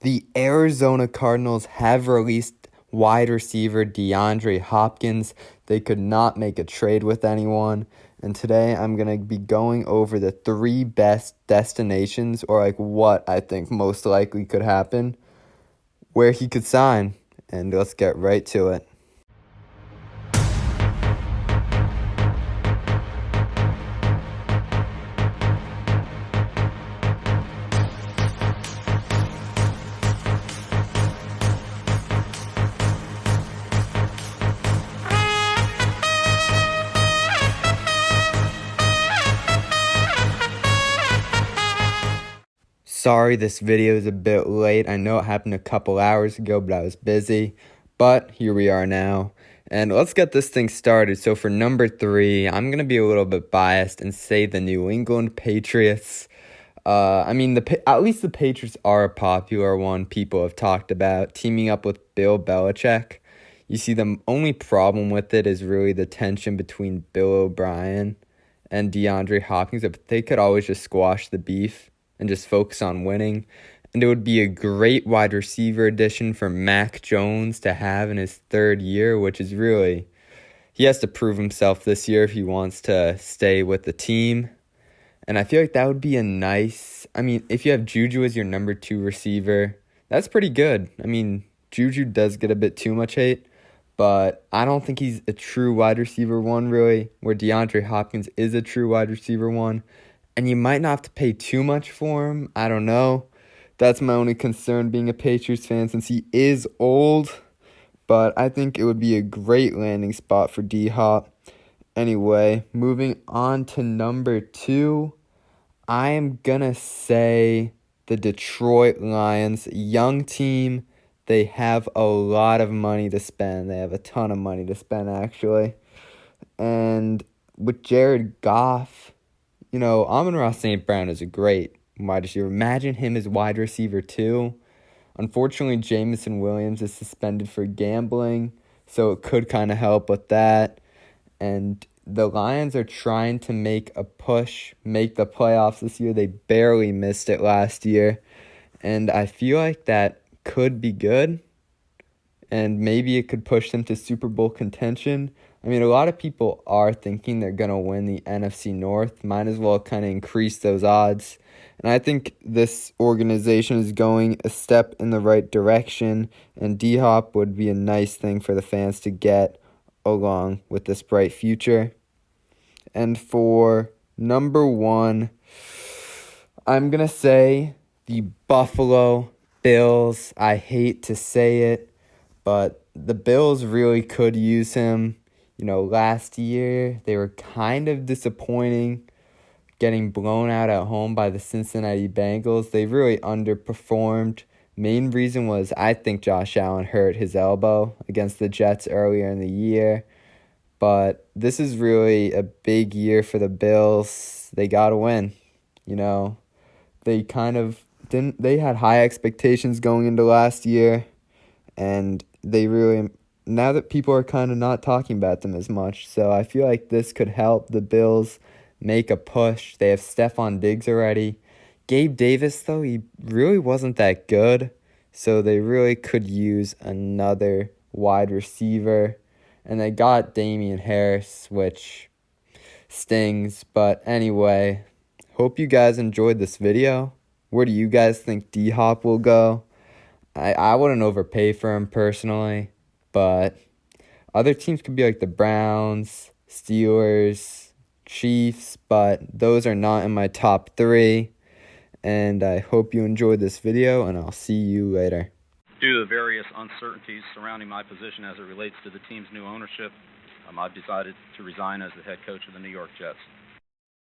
The Arizona Cardinals have released wide receiver DeAndre Hopkins. They could not make a trade with anyone. And today I'm going to be going over the three best destinations, or like what I think most likely could happen, where he could sign. And let's get right to it. Sorry this video is a bit late. I know it happened a couple hours ago, but I was busy. But here we are now. And let's get this thing started. So for number 3, I'm going to be a little bit biased and say the New England Patriots. At least the Patriots are a popular one people have talked about, teaming up with Bill Belichick. You see, the only problem with it is really the tension between Bill O'Brien and DeAndre Hopkins. If they could always just squash the beef and just focus on winning. And it would be a great wide receiver addition for Mac Jones to have in his third year, which is really, he has to prove himself this year if he wants to stay with the team. And I feel like that would be a nice, if you have Juju as your number 2 receiver, that's pretty good. Juju does get a bit too much hate, but I don't think he's a true wide receiver 1 really, where DeAndre Hopkins is a true wide receiver 1. And you might not have to pay too much for him. I don't know. That's my only concern being a Patriots fan since he is old. But I think it would be a great landing spot for D-Hop. Anyway, moving on to number 2. I am going to say the Detroit Lions. Young team. They have a lot of money to spend. They have a ton of money to spend, actually. And with Jared Goff, Amon-Ra St. Brown is a great wide receiver. Imagine him as wide receiver 2. Unfortunately, Jameson Williams is suspended for gambling, so it could kind of help with that. And the Lions are trying to make a push, make the playoffs this year. They barely missed it last year. And I feel like that could be good. And maybe it could push them to Super Bowl contention. A lot of people are thinking they're going to win the NFC North. Might as well kind of increase those odds. And I think this organization is going a step in the right direction. And D-Hop would be a nice thing for the fans to get along with this bright future. And for number 1, I'm going to say the Buffalo Bills. I hate to say it, but the Bills really could use him. Last year they were kind of disappointing, getting blown out at home by the Cincinnati Bengals. They really underperformed. Main reason was I think Josh Allen hurt his elbow against the Jets earlier in the year. But this is really a big year for the Bills. They got to win. They kind of didn't. They had high expectations going into last year, and they really, now that people are kind of not talking about them as much. So I feel like this could help the Bills make a push. They have Stephon Diggs already. Gabe Davis, though, he really wasn't that good. So they really could use another wide receiver. And they got Damian Harris, which stings. But anyway, hope you guys enjoyed this video. Where do you guys think D-Hop will go? I wouldn't overpay for him personally, but other teams could be like the Browns, Steelers, Chiefs, but those are not in my top 3. And I hope you enjoyed this video, and I'll see you later. Due to the various uncertainties surrounding my position as it relates to the team's new ownership, I've decided to resign as the head coach of the New York Jets.